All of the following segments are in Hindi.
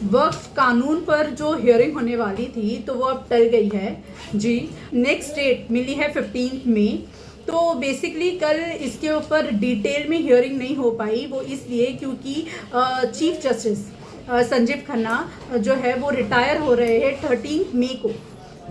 वक्फ कानून पर जो हियरिंग होने वाली थी तो वो अब टल गई है जी। नेक्स्ट डेट मिली है 15 मई। तो बेसिकली कल इसके ऊपर डिटेल में हियरिंग नहीं हो पाई, वो इसलिए क्योंकि चीफ जस्टिस संजीव खन्ना जो है वो रिटायर हो रहे हैं 13 मई को,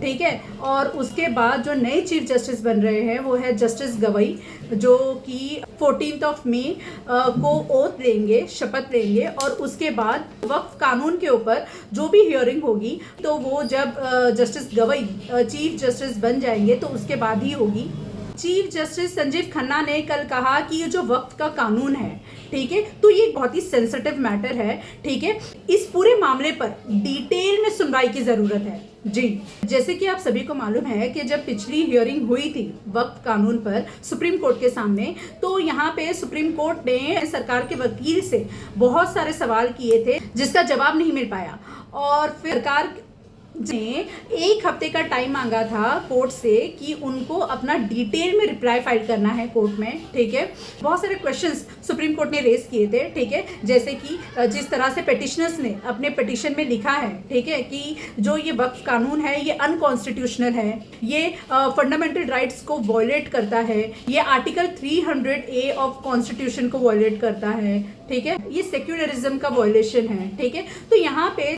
ठीक है। और उसके बाद जो नए चीफ जस्टिस बन रहे हैं वो है जस्टिस गवई, जो कि 14 मई को ओथ लेंगे, शपथ लेंगे। और उसके बाद वक्फ कानून के ऊपर जो भी हियरिंग होगी तो वो जब जस्टिस गवई चीफ जस्टिस बन जाएंगे तो उसके बाद ही होगी। चीफ जस्टिस संजीव खन्ना ने कल कहा कि ये जो वक्फ का कानून है, ठीक है, तो ये बहुत ही सेंसिटिव मैटर है, ठीक है। इस पूरे मामले पर डिटेल में सुनवाई की जरूरत है जी। जैसे कि आप सभी को मालूम है कि जब पिछली हियरिंग हुई थी वक्फ कानून पर सुप्रीम कोर्ट के सामने, तो यहाँ पे सुप्रीम कोर्ट ने सरकार के वकील से बहुत सारे सवाल किए थे जिसका जवाब नहीं मिल पाया। और फिर सरकार ने 1 हफ्ते का टाइम मांगा था कोर्ट से कि उनको अपना डिटेल में रिप्लाई फाइल करना है कोर्ट में, ठीक है। बहुत सारे क्वेश्चंस सुप्रीम कोर्ट ने रेज किए थे, ठीक है। जैसे कि जिस तरह से पिटिशनर्स ने अपने पिटिशन में लिखा है, ठीक है, कि जो ये वक्फ कानून है ये अनकॉन्स्टिट्यूशनल है, ये फंडामेंटल राइट्स को वॉयलेट करता है, ये आर्टिकल 300A ऑफ कॉन्स्टिट्यूशन को वॉयलेट करता है, ठीक है, ये सेक्युलरिज्म का वॉयलेशन है, ठीक है। तो यहाँ पे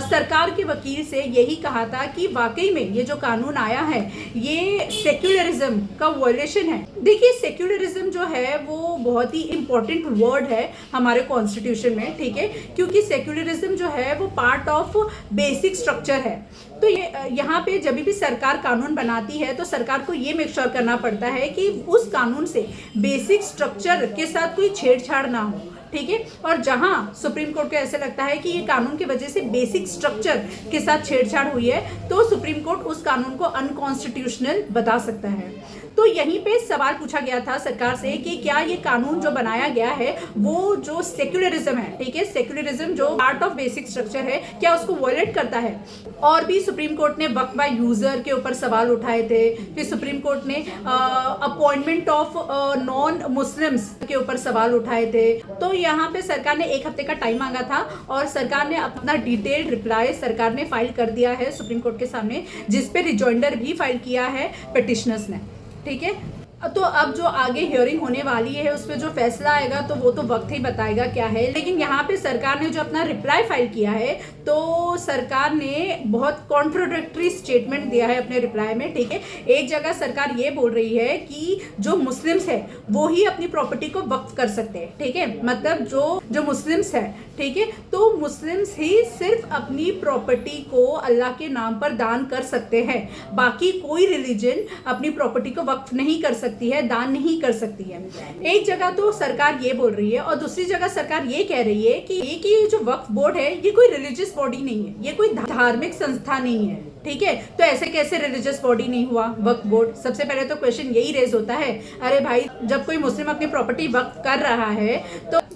सरकार के वकील से यही कहा था कि वाकई में ये जो कानून आया है ये सेक्युलरिज्म का वॉयलेशन है। देखिए, सेक्युलरिज्म जो है वो बहुत ही इंपॉर्टेंट वर्ड है हमारे कॉन्स्टिट्यूशन में, ठीक है, क्योंकि सेक्युलरिज्म जो है वो पार्ट ऑफ बेसिक स्ट्रक्चर है। तो ये यहाँ पे जब भी सरकार कानून बनाती है तो सरकार को ये मेक श्योर करना पड़ता है कि उस कानून से बेसिक स्ट्रक्चर के साथ कोई छेड़छाड़ ना हो, ठीक है। और जहां सुप्रीम कोर्ट को ऐसे लगता है कि ये कानून की वजह से बेसिक स्ट्रक्चर के साथ छेड़छाड़ हुई है तो सुप्रीम कोर्ट उस कानून को अनकॉन्स्टिट्यूशनल बता सकता है। तो यहीं पे सवाल पूछा गया था सरकार से कि क्या ये कानून जो बनाया गया है वो जो सेक्युलरिज्म है, ठीक है, सेक्युलरिज्म जो पार्ट ऑफ बेसिक स्ट्रक्चर है, क्या उसको वॉयलेट करता है। और भी सुप्रीम कोर्ट ने वक्फ बाय यूजर के ऊपर सवाल उठाए थे। फिर सुप्रीम कोर्ट ने अपॉइंटमेंट ऑफ नॉन मुस्लिम्स के ऊपर सवाल उठाए थे। तो यहाँ पे सरकार ने 1 हफ्ते का टाइम मांगा था और सरकार ने अपना डिटेल्ड रिप्लाई सरकार ने फाइल कर दिया है सुप्रीम कोर्ट के सामने, जिसपे रिजॉइंडर भी फाइल किया है पिटिशनर्स ने, ठीक है। तो अब जो आगे हियरिंग होने वाली है उस पर जो फैसला आएगा तो वो तो वक्त ही बताएगा क्या है। लेकिन यहाँ पे सरकार ने जो अपना रिप्लाई फाइल किया है तो सरकार ने बहुत कॉन्ट्रोडिक्टरी स्टेटमेंट दिया है अपने रिप्लाई में, ठीक है। एक जगह सरकार ये बोल रही है कि जो मुस्लिम्स है वो ही अपनी प्रॉपर्टी को वक्फ कर सकते हैं, ठीक है, मतलब जो मुस्लिम्स है, ठीक है, तो मुस्लिम्स ही सिर्फ अपनी प्रॉपर्टी को अल्लाह के नाम पर दान कर सकते हैं। बाकी कोई रिलीजन अपनी प्रॉपर्टी को वक्फ नहीं कर सकती है, दान नहीं कर सकती है। एक जगह तो सरकार ये बोल रही है और दूसरी जगह सरकार ये कह रही है कि ये जो वक्फ बोर्ड है ये कोई रिलीजियस बॉडी नहीं है, ये कोई धार्मिक संस्था नहीं है, ठीक है। तो ऐसे कैसे रिलीजियस बॉडी नहीं हुआ वक्फ बोर्ड। सबसे पहले तो क्वेश्चन यही रेज होता है, अरे भाई जब कोई मुस्लिम अपनी प्रॉपर्टी वक्फ कर रहा है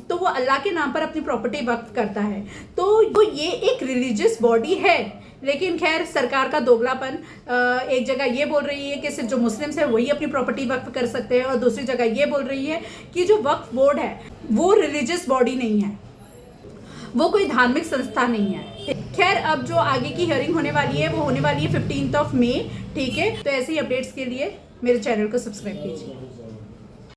तो वो अल्लाह के नाम पर अपनी प्रॉपर्टी वक्फ करता है, तो ये एक रिलीजियस बॉडी है। लेकिन खैर सरकार का दोगलापन, एक जगह ये बोल रही है कि सिर्फ जो मुस्लिम्स है वही अपनी प्रॉपर्टी वक्फ कर सकते हैं और दूसरी जगह ये बोल रही है कि जो वक्फ बोर्ड है वो रिलीजियस बॉडी नहीं है, वो कोई धार्मिक संस्था नहीं है। खैर अब जो आगे की हियरिंग होने वाली है वो होने वाली है 15 मई, ठीक है। तो ऐसे ही अपडेट्स के लिए मेरे चैनल को सब्सक्राइब कीजिए।